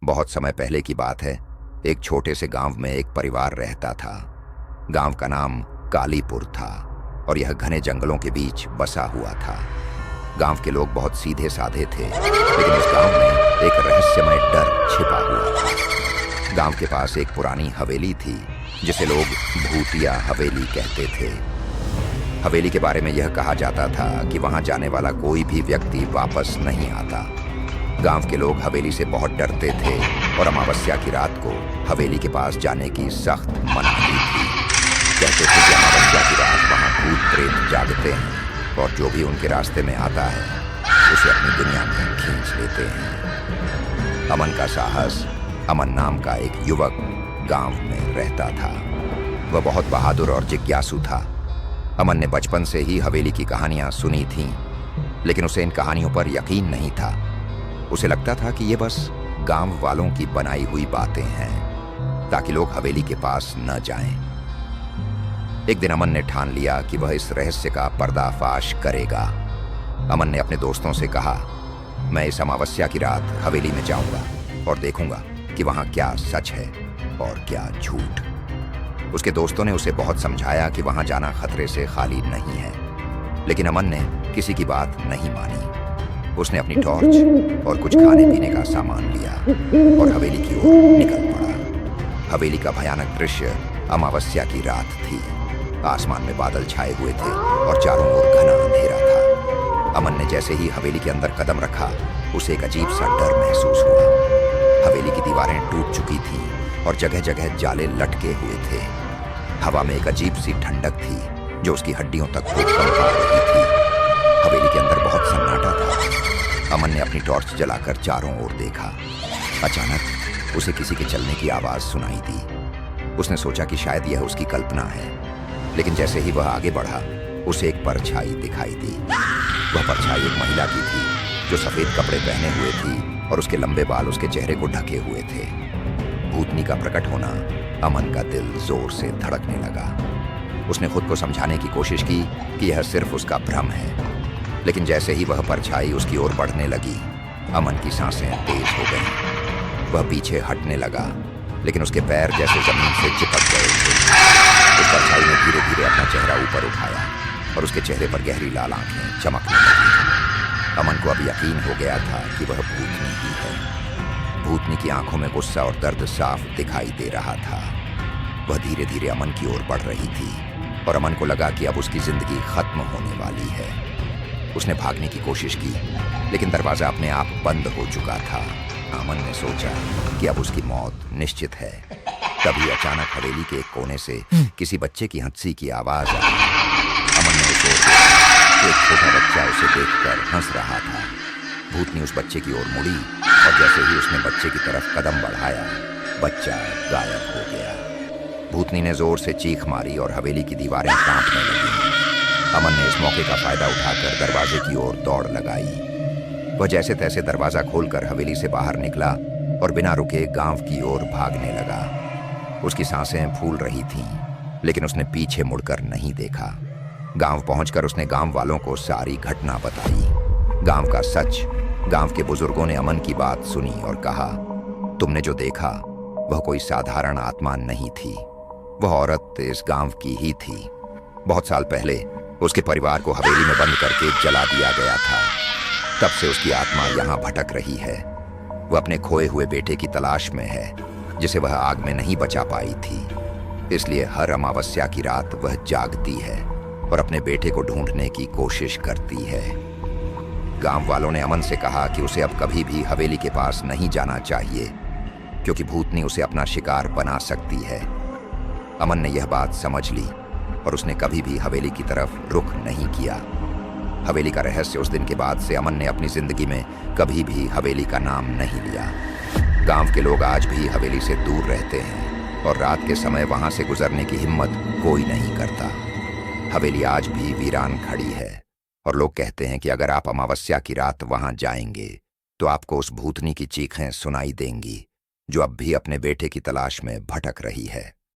बहुत समय पहले की बात है। एक छोटे से गांव में एक परिवार रहता था। गांव का नाम कालीपुर था और यह घने जंगलों के बीच बसा हुआ था। गांव के लोग बहुत सीधे साधे थे, लेकिन उस गांव में एक रहस्यमय डर छिपा हुआ था। गांव के पास एक पुरानी हवेली थी जिसे लोग भूतिया हवेली कहते थे। हवेली के बारे में यह कहा जाता था कि वहां जाने वाला कोई भी व्यक्ति वापस नहीं आता। गांव के लोग हवेली से बहुत डरते थे और अमावस्या की रात को हवेली के पास जाने की सख्त मनाही थी। कहते थे कि अमावस्या की रात वहां भूत प्रेत जागते हैं और जो भी उनके रास्ते में आता है उसे अपनी दुनिया में खींच लेते हैं। अमन का साहस, अमन नाम का एक युवक गांव में रहता था। वह बहुत बहादुर और जिज्ञासु था। अमन ने बचपन से ही हवेली की कहानियां सुनी थीं, लेकिन उसे इन कहानियों पर यकीन नहीं था। उसे लगता था कि ये बस गांव वालों की बनाई हुई बातें हैं ताकि लोग हवेली के पास न जाएं। एक दिन अमन ने ठान लिया कि वह इस रहस्य का पर्दाफाश करेगा। अमन ने अपने दोस्तों से कहा, मैं इस अमावस्या की रात हवेली में जाऊंगा और देखूंगा कि वहां क्या सच है और क्या झूठ। उसके दोस्तों ने उसे बहुत समझाया कि वहां जाना खतरे से खाली नहीं है, लेकिन अमन ने किसी की बात नहीं मानी। उसने अपनी टॉर्च और कुछ खाने पीने का सामान लिया और हवेली की ओर निकल पड़ा। हवेली का भयानक दृश्य अमावस्या की रात थी। आसमान में बादल छाए हुए थे और चारों ओर घना अंधेरा था। अमन ने जैसे ही हवेली के अंदर कदम रखा, उसे एक अजीब सा डर महसूस हुआ। हवेली की दीवारें टूट चुकी थीं और जगह जगह जाले लटके हुए थे। हवा में एक अजीब सी ठंडक थी जो उसकी हड्डियों तक को कंपा रही थी। हवेली के अंदर बहुत सन्नाटा था। अमन ने अपनी टॉर्च जलाकर चारों ओर देखा। अचानक उसे किसी के चलने की आवाज सुनाई दी। उसने सोचा कि शायद यह उसकी कल्पना है, लेकिन जैसे ही वह आगे बढ़ा, उसे एक परछाई दिखाई दी। वह परछाई एक महिला की थी जो सफेद कपड़े पहने हुए थी और उसके लंबे बाल उसके चेहरे को ढके हुए थे। भूतनी का प्रकट होना अमन का दिल जोर से धड़कने लगा। उसने खुद को समझाने की कोशिश की कि यह सिर्फ उसका भ्रम है, लेकिन जैसे ही वह परछाई उसकी ओर बढ़ने लगी, अमन की सांसें तेज हो गईं। वह पीछे हटने लगा, लेकिन उसके पैर जैसे जमीन से चिपक गए थे। उस परछाई ने धीरे धीरे अपना चेहरा ऊपर उठाया और उसके चेहरे पर गहरी लाल आंखें चमकने लगी। अमन को अब यकीन हो गया था कि वह भूतनी ही है। भूतनी की आंखों में गुस्सा और दर्द साफ दिखाई दे रहा था। वह धीरे धीरे अमन की ओर बढ़ रही थी और अमन को लगा कि अब उसकी जिंदगी खत्म होने वाली है। उसने भागने की कोशिश की, लेकिन दरवाजा अपने आप बंद हो चुका था। अमन ने सोचा कि अब उसकी मौत निश्चित है। तभी अचानक हवेली के एक कोने से किसी बच्चे की हंसी की आवाज आई। अमन ने उसे देखा। एक छोटा बच्चा उसे देखकर हंस रहा था। भूतनी उस बच्चे की ओर मुड़ी और जैसे ही उसने बच्चे की तरफ कदम बढ़ाया, बच्चा गायब हो गया। भूतनी ने जोर से चीख मारी और हवेली की दीवारें कांपने लगीं। अमन ने इस मौके का फायदा उठाकर दरवाजे की ओर दौड़ लगाई। वह जैसे तैसे दरवाजा खोलकर हवेली से बाहर निकला और बिना रुके गांव की ओर भागने लगा। उसकी सांसें फूल रही थीं, लेकिन उसने पीछे मुड़कर नहीं देखा। गांव पहुंचकर उसने गांव वालों को सारी घटना बताई। गांव का सच। गांव के बुजुर्गों ने अमन की बात सुनी और कहा, तुमने जो देखा वह कोई साधारण आत्मा नहीं थी। वह औरत इस गांव की ही थी। बहुत साल पहले उसके परिवार को हवेली में बंद करके जला दिया गया था। तब से उसकी आत्मा यहाँ भटक रही है। वह अपने खोए हुए बेटे की तलाश में है, जिसे वह आग में नहीं बचा पाई थी। इसलिए हर अमावस्या की रात वह जागती है और अपने बेटे को ढूंढने की कोशिश करती है। गांव वालों ने अमन से कहा कि उसे अब कभी भी हवेली के पास नहीं जाना चाहिए, क्योंकि भूतनी उसे अपना शिकार बना सकती है। अमन ने यह बात समझ ली और उसने कभी भी हवेली की तरफ रुख नहीं किया। हवेली का रहस्य उस दिन के बाद से अमन ने अपनी जिंदगी में कभी भी हवेली का नाम नहीं लिया। गांव के लोग आज भी हवेली से दूर रहते हैं और रात के समय वहां से गुजरने की हिम्मत कोई नहीं करता। हवेली आज भी वीरान खड़ी है और लोग कहते हैं कि अगर आप अमावस्या की रात वहां जाएंगे तो आपको उस भूतनी की चीखें सुनाई देंगी जो अब भी अपने बेटे की तलाश में भटक रही है।